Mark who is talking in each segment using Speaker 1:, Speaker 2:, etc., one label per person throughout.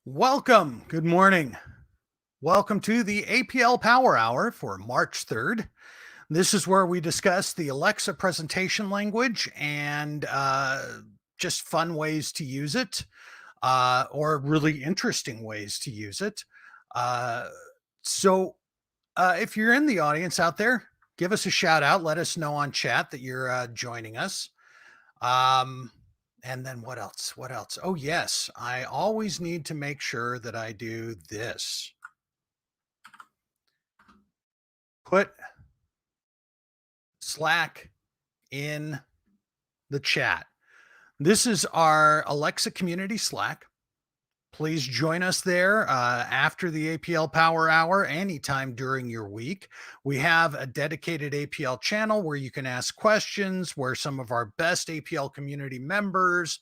Speaker 1: Welcome. Good morning. Welcome to the APL Power Hour for March 3rd. This is where we discuss the Alexa presentation language and just fun ways to use it or really interesting ways to use it. Uh, so, if you're in the audience out there, give us a shout out. Let us know on chat that you're joining us. Um, and then what else? What else? Oh, yes. I always need to make sure that I do this. Put Slack in the chat. This is our Alexa community Slack. Please join us there after the APL Power Hour, anytime during your week. We have a dedicated APL channel where you can ask questions, where some of our best APL community members,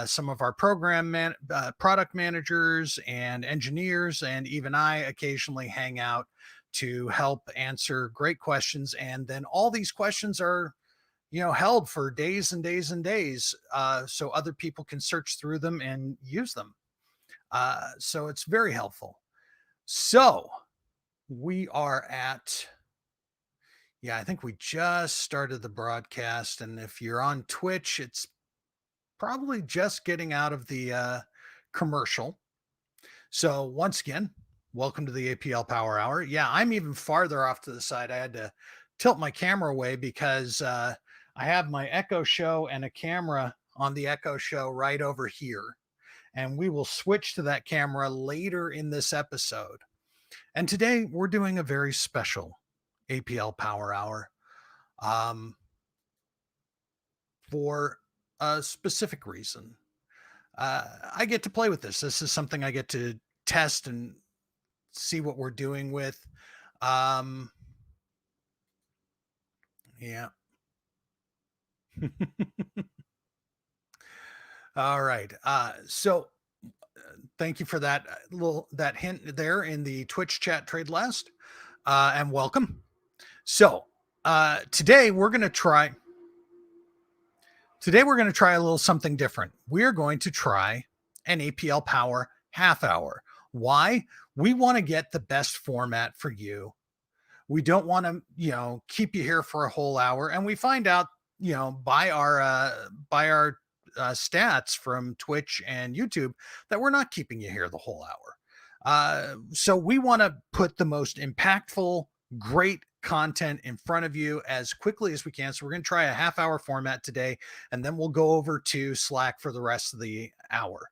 Speaker 1: some of our product managers and engineers, and even I occasionally hang out to help answer great questions. And then all these questions are held for days and days and days so other people can search through them and use them. So it's very helpful. So we are at, yeah, I think we just started the broadcast. And if you're on Twitch, it's probably just getting out of the commercial. So once again, welcome to the APL Power Hour. Yeah, I'm even farther off to the side. I had to tilt my camera away because I have my Echo Show and a camera on the Echo Show right over here. And we will switch to that camera later in this episode. And today we're doing a very special APL Power Hour um, for a specific reason. I get to play with this. This is something I get to test and see what we're doing with. Um, yeah. All right. So thank you for that that hint there in the Twitch chat trade last, and welcome. So today we're going to try. Today we're going to try a little something different. We're going to try an APL Power half hour. Why? We want to get the best format for you. We don't want to, keep you here for a whole hour. And we find out, by our stats from Twitch and YouTube that we're not keeping you here the whole hour. So we want to put the most impactful, great content in front of you as quickly as we can. So we're going to try a half hour format today, and then we'll go over to Slack for the rest of the hour.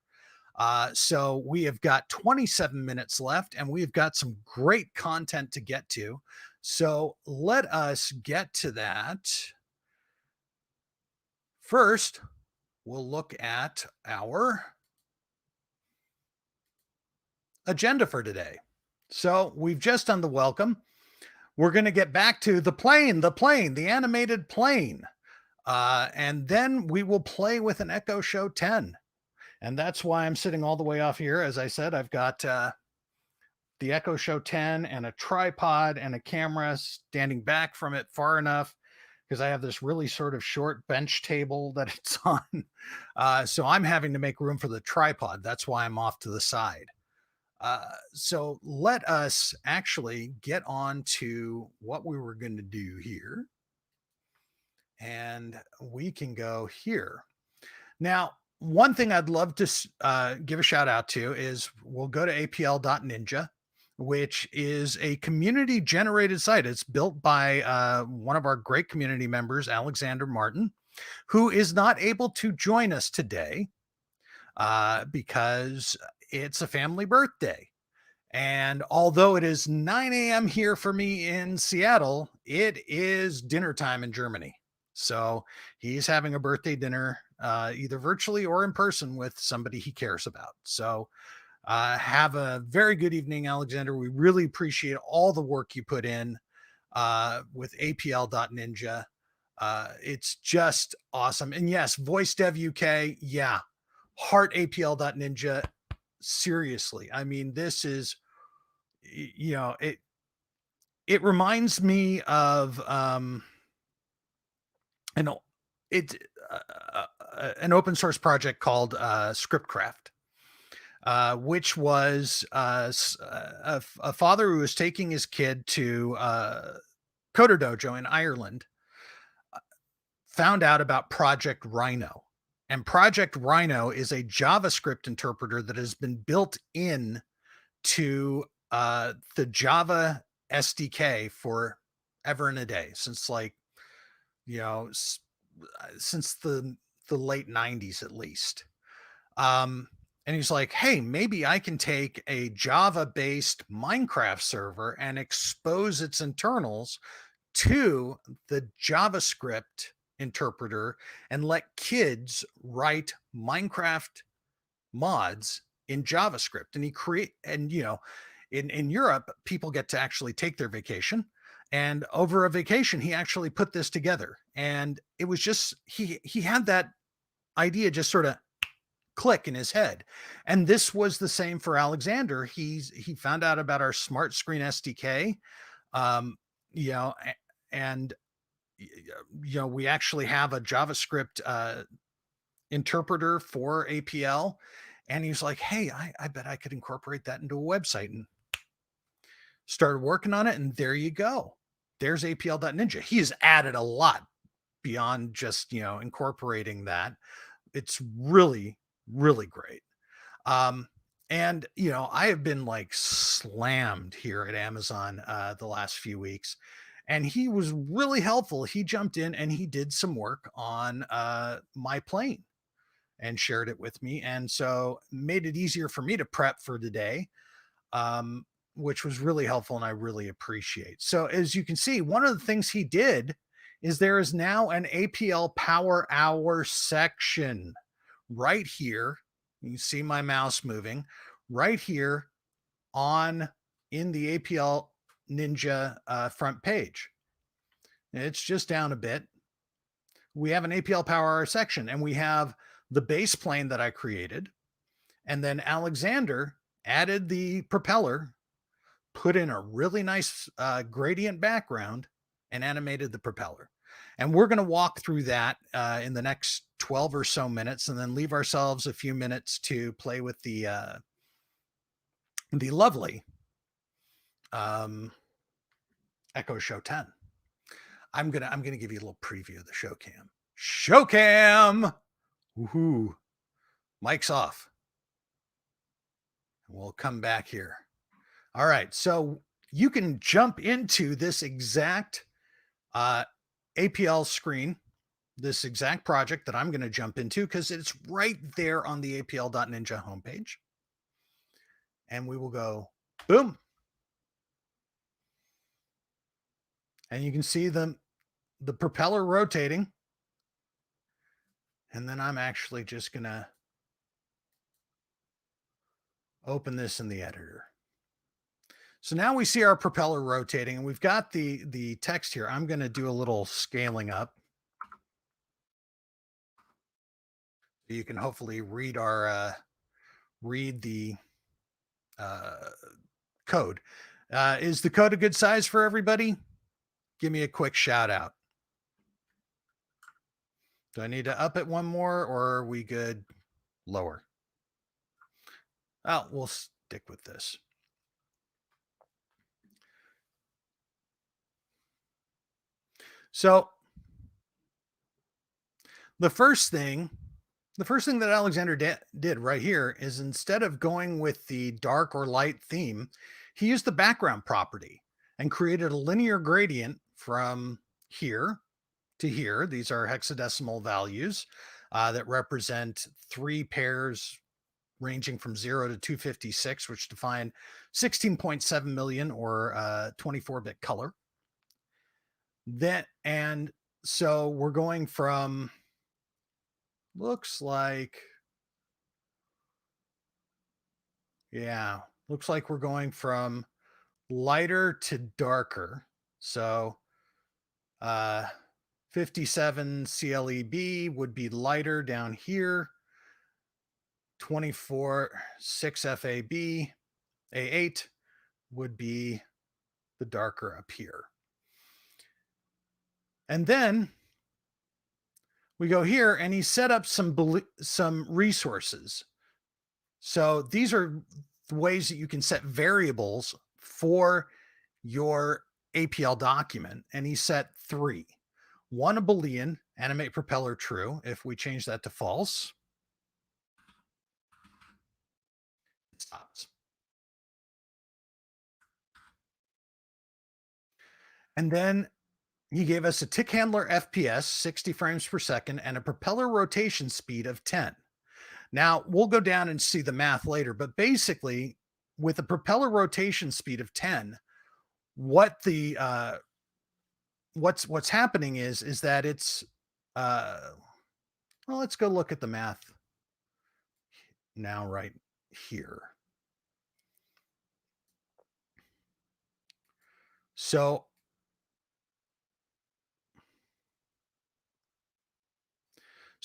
Speaker 1: So we have got 27 minutes left, and we've got some great content to get to. So let us get to that. First, we'll look at our agenda for today. So we've just done the welcome. We're going to get back to the plane, the animated plane. And then we will play with an Echo Show 10. And that's why I'm sitting all the way off here. As I said, I've got the Echo Show 10 and a tripod and a camera standing back from it far enough because I have this really sort of short bench table that it's on. So I'm having to make room for the tripod. That's why I'm off to the side. So let us actually get on to what we were going to do here. And we can go here. Now, one thing I'd love to give a shout out to is we'll go to apl.ninja, which is a community generated site. It's built by one of our great community members, Alexander Martin, who is not able to join us today because it's a family birthday. And although it is 9 a.m. here for me in Seattle, it is dinner time in Germany. So he's having a birthday dinner, either virtually or in person with somebody he cares about. So have a very good evening, Alexander. We really appreciate all the work you put in with APL.Ninja. It's just awesome. And yes, Voice Dev UK, yeah, heart APL.Ninja. Seriously, I mean, this is, it reminds me of an it an open source project called Scriptcraft. which was a father who was taking his kid to Coder Dojo in Ireland, found out about Project Rhino. And Project Rhino is a JavaScript interpreter that has been built in to the Java SDK for ever and a day since like you know since the late 90s at least. Um, and he's like, hey, maybe I can take a Java based Minecraft server and expose its internals to the JavaScript interpreter and let kids write Minecraft mods in JavaScript. And he create and in Europe, people get to actually take their vacation. And over a vacation, he actually put this together. And it was just he had that idea just sort of click in his head. And this was the same for Alexander. He found out about our Smart Screen SDK. Um, you know, and we actually have a JavaScript interpreter for APL. And he's like, hey, I bet I could incorporate that into a website, and started working on it. And there you go. There's APL.Ninja. He has added a lot beyond just, incorporating that. It's really, really great. Um, and I have been like slammed here at Amazon the last few weeks, and he was really helpful. He jumped in and he did some work on my plane and shared it with me, and so made it easier for me to prep for today, um, which was really helpful and I really appreciate. So as you can see, one of the things he did is there is now an APL Power Hour section right here. You can see my mouse moving right here on in the APL Ninja front page. It's just down a bit. We have an APL Power Hour section, and we have the base plane that I created. And then Alexander added the propeller, put in a really nice gradient background, and animated the propeller. And we're going to walk through that in the next 12 or so minutes, and then leave ourselves a few minutes to play with the lovely um, Echo Show 10. I'm gonna give you a little preview of the show cam. Show cam. Woohoo! Mic's off. We'll come back here. All right, so you can jump into this exact uh, APL screen, this exact project that I'm going to jump into because it's right there on the APL.Ninja homepage. And we will go boom. And you can see the propeller rotating. And then I'm actually just going to open this in the editor. So now we see our propeller rotating, and we've got the text here. I'm going to do a little scaling up. You can hopefully read the code. Is the code a good size for everybody? Give me a quick shout out. Do I need to up it one more, or are we good lower? Oh, we'll stick with this. So the first thing that Alexander did right here is, instead of going with the dark or light theme, he used the background property and created a linear gradient from here to here. These are hexadecimal values that represent 3 pairs ranging from 0 to 256, which define 16.7 million, or 24-bit color. And so we're going from, looks like we're going from lighter to darker. So 57 CLEB would be lighter down here, 24 6 FAB A8 would be the darker up here. And then we go here, and he set up some resources. So these are the ways that you can set variables for your APL document. And he set three. One, a Boolean, animate propeller true. If we change that to false, it stops. And then he gave us a tick handler FPS, 60 frames per second, and a propeller rotation speed of 10. Now, we'll go down and see the math later, but basically, with a propeller rotation speed of 10, what the what's happening is that it's uh well, let's go look at the math now right here. So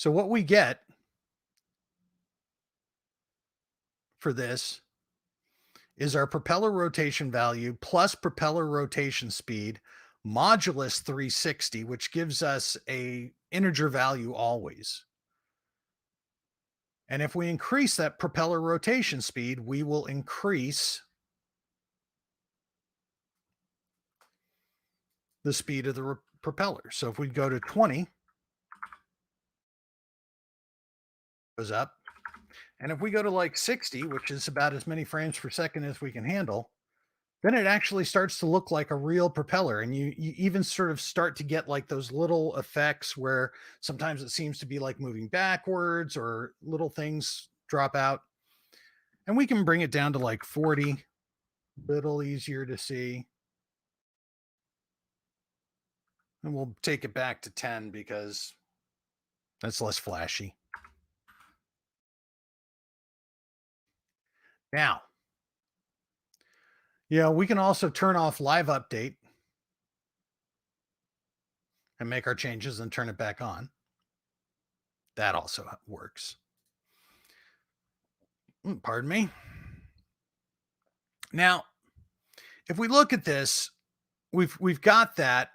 Speaker 1: what we get for this is our propeller rotation value plus propeller rotation speed modulus 360, which gives us a integer value always. And if we increase that propeller rotation speed, we will increase the speed of the propeller. So if we go to 20, goes up. And if we go to like 60, which is about as many frames per second as we can handle, then it actually starts to look like a real propeller. And you even sort of start to get like those little effects where sometimes it seems to be like moving backwards or little things drop out. And we can bring it down to like 40, little easier to see. And we'll take it back to 10 because that's less flashy. Now, we can also turn off live update and make our changes and turn it back on. That also works. Pardon me. Now, if we look at this, we've got that.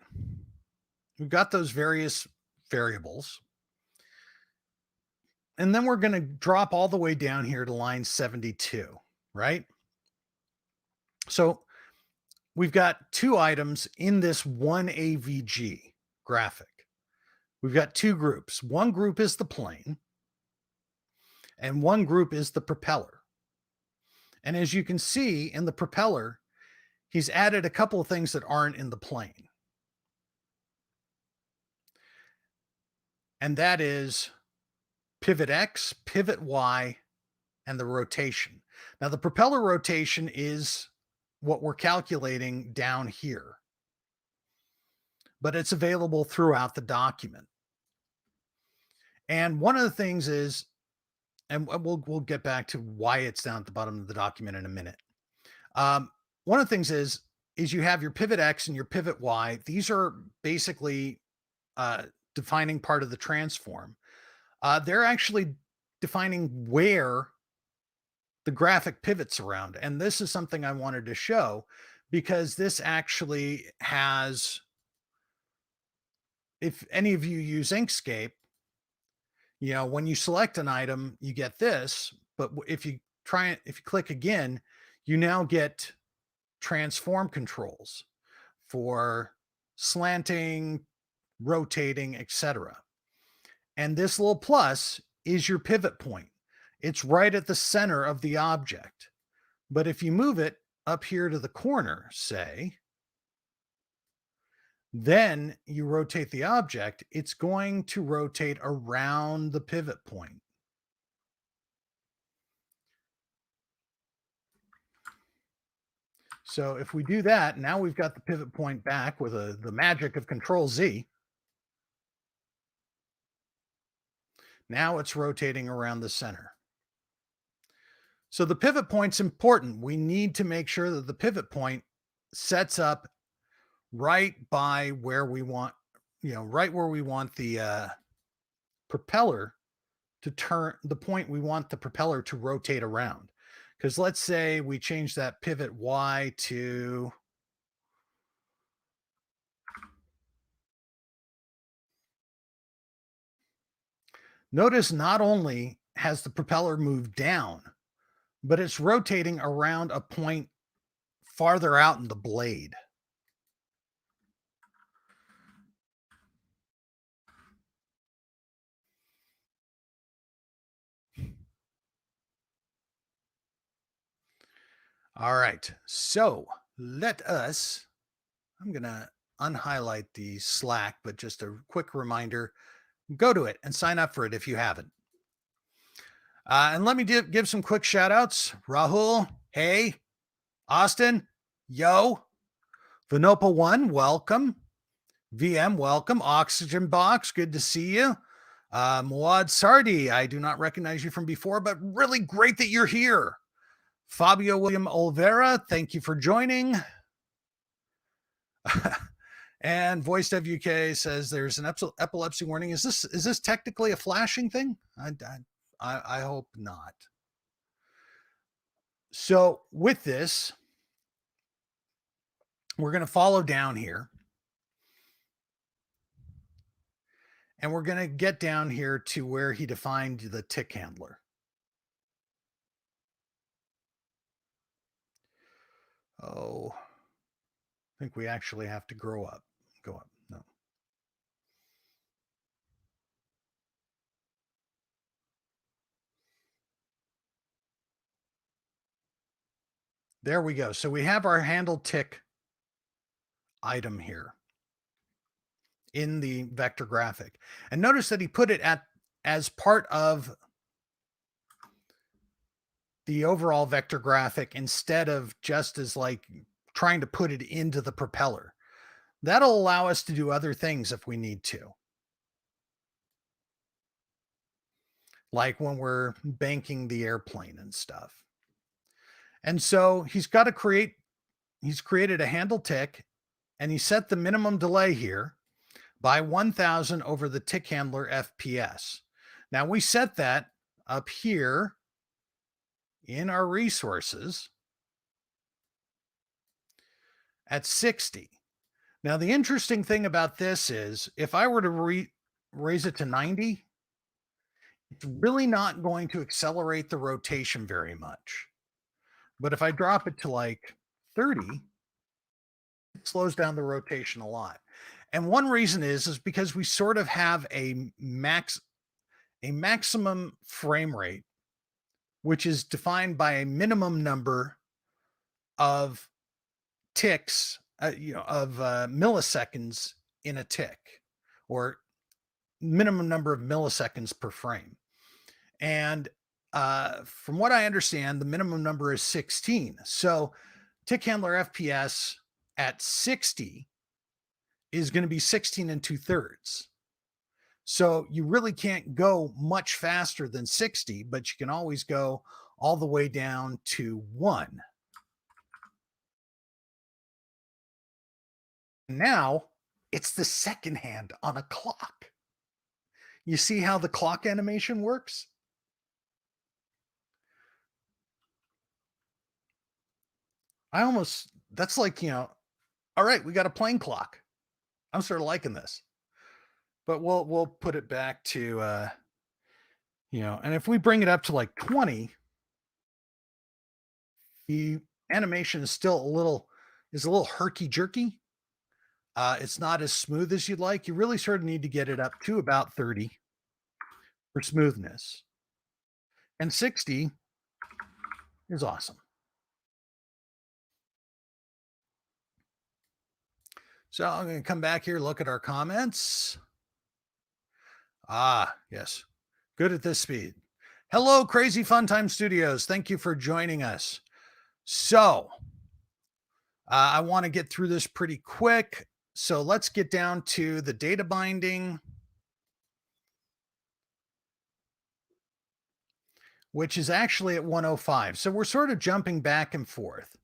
Speaker 1: We've got those various variables. And then we're going to drop all the way down here to line 72, right? So we've got two items in this one AVG graphic. We've got two groups. One group is the plane, and one group is the propeller. And as you can see in the propeller, he's added a couple of things that aren't in the plane. And that is pivot X, pivot Y, and the rotation. Now, the propeller rotation is what we're calculating down here, but it's available throughout the document. And one of the things is, and we'll get back to why it's down at the bottom of the document in a minute. One of the things is you have your pivot X and your pivot Y. These are basically defining part of the transform. They're actually defining where the graphic pivots around. And this is something I wanted to show because this actually has, if any of you use Inkscape, when you select an item, you get this, but if you click again, you now get transform controls for slanting, rotating, etc. And this little plus is your pivot point. It's right at the center of the object. But if you move it up here to the corner, say, then you rotate the object, it's going to rotate around the pivot point. So if we do that, now we've got the pivot point back with the magic of Control Z. Now it's rotating around the center. So the pivot point's important. We need to make sure that the pivot point sets up right by where we want, right where we want the propeller to turn, the point we want the propeller to rotate around. Because let's say we change that pivot Y to, notice not only has the propeller moved down, but it's rotating around a point farther out in the blade. All right. So let us, I'm going to unhighlight the Slack, but just a quick reminder, go to it and sign up for it if you haven't. And let me give some quick shout outs. Rahul, hey. Austin, yo. Vanopa One, welcome. VM, welcome. Oxygen Box, good to see you. Muad Sardi, I do not recognize you from before, but really great that you're here. Fabio William Olvera, thank you for joining. And Voice WK says there's an epilepsy warning. Is this technically a flashing thing? I hope not. So with this, we're going to follow down here. And we're going to get down here to where he defined the tick handler. Oh, I think we actually have to go up. No. There we go. So we have our handle tick item here in the vector graphic. And notice that he put it as part of the overall vector graphic instead of just as like trying to put it into the propeller. That'll allow us to do other things if we need to. Like when we're banking the airplane and stuff. And so he's created a handle tick, and he set the minimum delay here by 1000 over the tick handler FPS. Now we set that up here in our resources at 60. Now the interesting thing about this is if I were to raise it to 90, it's really not going to accelerate the rotation very much. But if I drop it to like 30, it slows down the rotation a lot. And one reason is because we sort of have a maximum frame rate, which is defined by a minimum number of ticks, of milliseconds in a tick, or minimum number of milliseconds per frame. And from what I understand, the minimum number is 16. So tick handler FPS at 60 is going to be 16 and 2/3. So you really can't go much faster than 60, but you can always go all the way down to 1. Now it's the second hand on a clock. You see how the clock animation works? That's like, all right, we got a plane clock. I'm sort of liking this. But we'll put it back to and if we bring it up to like 20, the animation is still a little herky jerky. It's not as smooth as you'd like. You really sort of need to get it up to about 30 for smoothness. And 60 is awesome. So I'm going to come back here, look at our comments. Ah, yes. Good at this speed. Hello, Crazy Fun Time Studios. Thank you for joining us. So I want to get through this pretty quick. So let's get down to the data binding, which is actually at 105. So we're sort of jumping back and forth.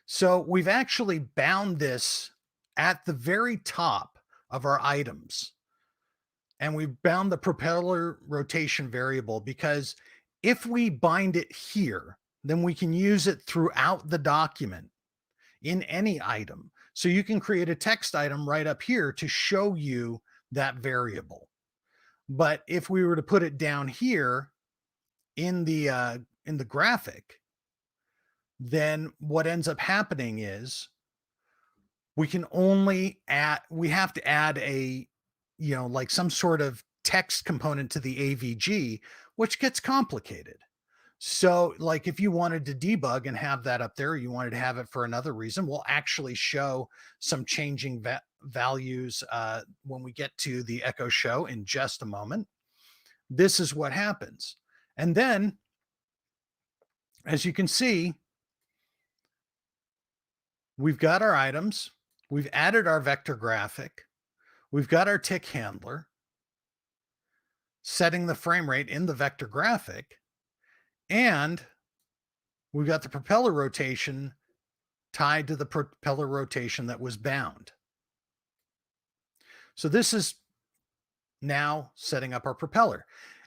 Speaker 1: So we've actually bound this at the very top of our items. And we bound the propeller rotation variable because if we bind it here, then we can use it throughout the document in any item. So you can create a text item right up here to show you that variable. But if we were to put it down here in the graphic, then what ends up happening is we have to add a, like some sort of text component to the AVG, which gets complicated. So, like, if you wanted to debug and have that up there, or you wanted to have it for another reason, we'll actually show some changing values when we get to the Echo Show in just a moment. This is what happens. And then, as you can see, we've got our items, we've added our vector graphic, we've got our tick handler, setting the frame rate in the vector graphic, and we've got the propeller rotation tied to the propeller rotation that was bound. So this is now setting up our propeller.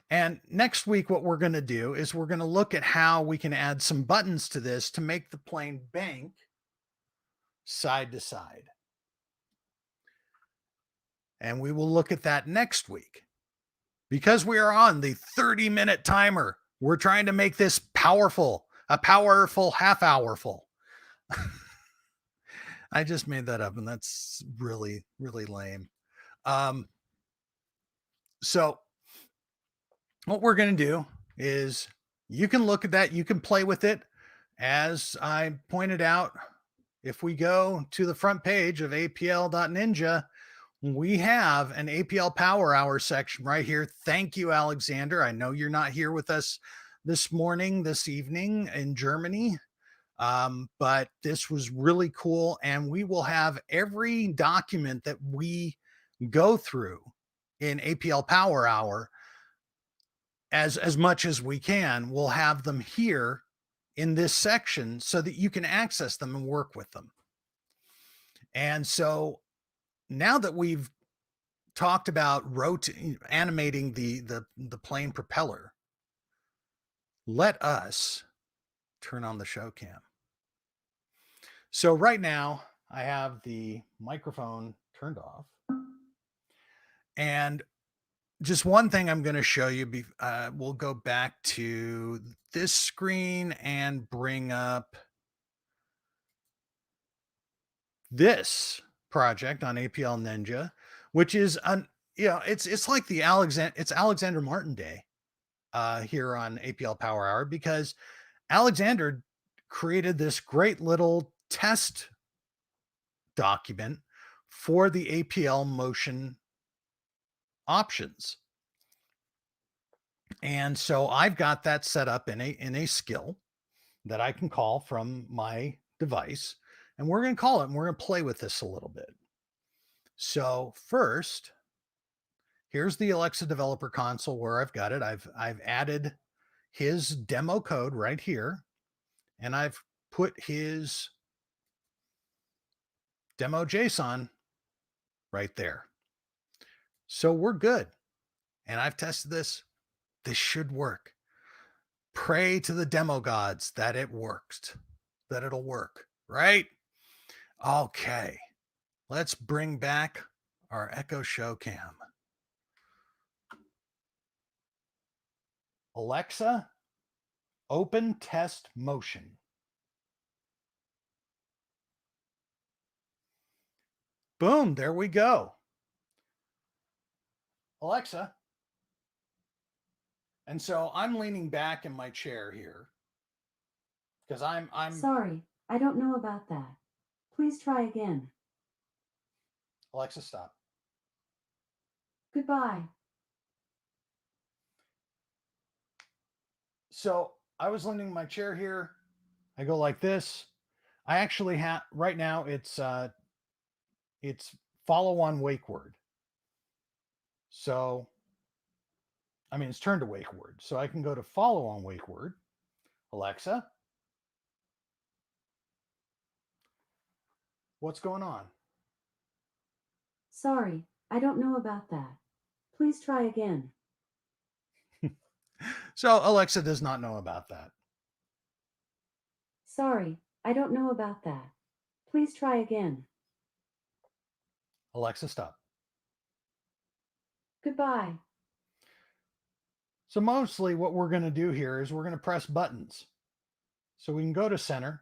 Speaker 1: And next week, what we're going to do is we're going to look at how we can add some buttons to this to make the plane bank side to side. And we will look at that next week. Because we are on the 30-minute timer, we're trying to make this powerful, a powerful half hour full. I just made that up, and that's really, really lame. So what we're going to do is you can look at that, you can play with it. As I pointed out, if we go to the front page of apl.ninja, we have an APL Power Hour section right here. Thank you, Alexander. I know you're not here with us this evening in Germany, but this was really cool. And we will have every document that we go through in APL Power Hour as much as we can. We'll have them here in this section so that you can access them and work with them. And so now that we've talked about animating the plane propeller, let us turn on the show cam. So right now I have the microphone turned off, and just one thing I'm going to show you. We'll go back to this screen and bring up this project on APL Ninja, which is it's like it's Alexander Martin Day here on APL Power Hour, because Alexander created this great little test document for the APL motion options. And so I've got that set up in a skill that I can call from my device, and we're going to call it, and we're going to play with this a little bit. So first, here's the Alexa developer console where I've got it. I've added his demo code right here, and I've put his demo JSON right there. So we're good. And I've tested this. This should work. Pray to the demo gods that it works, that it'll work, right? Okay. Let's bring back our Echo Show cam. Alexa, open test motion. Boom, there we go. Alexa. And so I'm leaning back in my chair here because I'm
Speaker 2: Sorry, I don't know about that. Please try again.
Speaker 1: Alexa, stop.
Speaker 2: Goodbye.
Speaker 1: So I was leaning my chair here. I go like this. I actually have right now it's follow on wake word. So I mean it's turn to wake word. So I can go to follow on wake word. Alexa, what's going on?
Speaker 2: Sorry, I don't know about that. Please try again.
Speaker 1: So Alexa does not know about that.
Speaker 2: Sorry, I don't know about that. Please try again.
Speaker 1: Alexa, stop.
Speaker 2: Goodbye.
Speaker 1: So mostly what we're going to do here is we're going to press buttons. So we can go to center.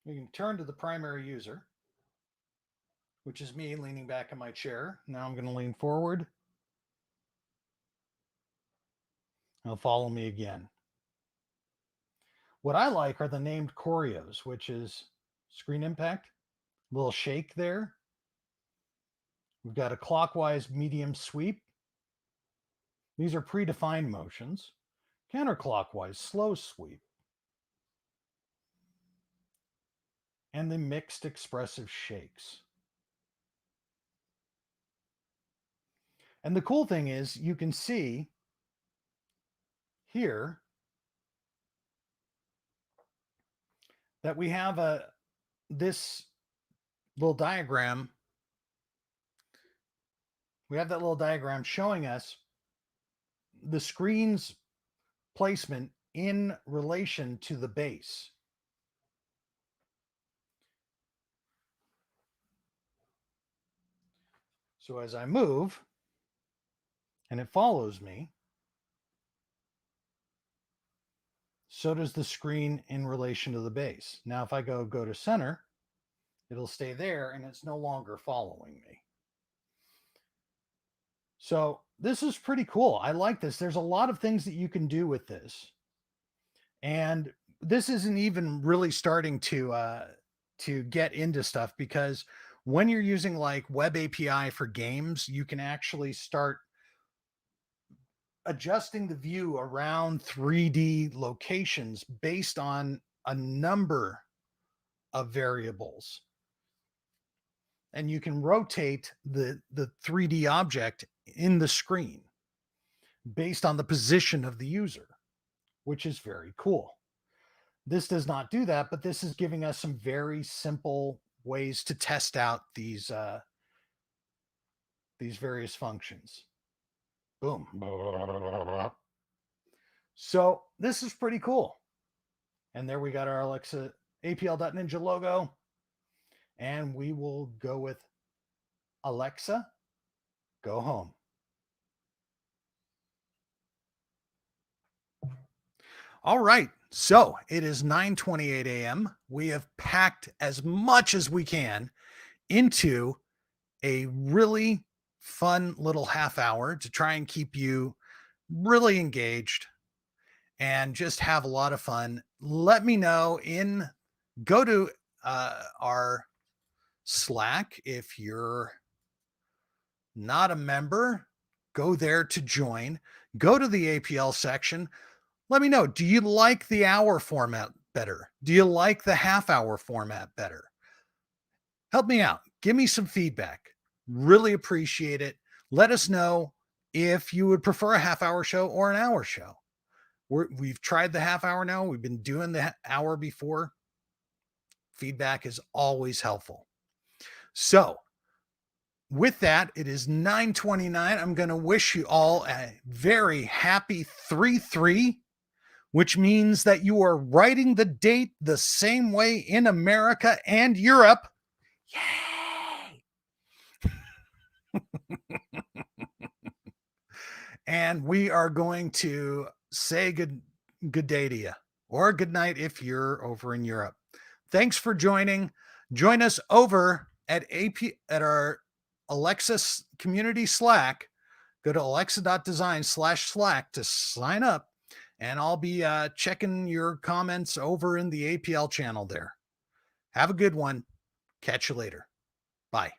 Speaker 1: We can turn to the primary user, which is me leaning back in my chair. Now I'm going to lean forward. He'll follow me again. What I like are the named choreos, which is screen impact, little shake there. We've got a clockwise medium sweep. These are predefined motions. Counterclockwise slow sweep. And the mixed expressive shakes. And the cool thing is you can see here that we have this little diagram. We have that little diagram showing us the screen's placement in relation to the base. So as I move and it follows me, so does the screen in relation to the base. Now, if I go to center, it'll stay there and it's no longer following me. So this is pretty cool. I like this. There's a lot of things that you can do with this. And this isn't even really starting to get into stuff, because when you're using like web API for games, you can actually start adjusting the view around 3D locations based on a number of variables. And you can rotate the 3D object in the screen based on the position of the user, which is very cool. This does not do that, but this is giving us some very simple ways to test out these various functions. Boom. So this is pretty cool. And there we got our Alexa APL.Ninja logo. And we will go with Alexa, go home. All right. So it is 9:28 a.m. We have packed as much as we can into a really fun little half hour to try and keep you really engaged and just have a lot of fun. Let me know go to our Slack. If you're not a member, go there to join. Go to the APL section. Let me know. Do you like the hour format better? Do you like the half hour format better? Help me out. Give me some feedback. Really appreciate it. Let us know if you would prefer a half hour show or an hour show. We've tried the half hour now. We've been doing the hour before. Feedback is always helpful. So with that, it is 9:29. I'm going to wish you all a very happy 3/3, which means that you are writing the date the same way in America and Europe. Yay! And we are going to say good day to you, or good night if you're over in Europe. Thanks for joining. Join us over at our Alexa community Slack. Go to alexa.design/Slack to sign up, and I'll be checking your comments over in the APL channel there. Have a good one. Catch you later. Bye.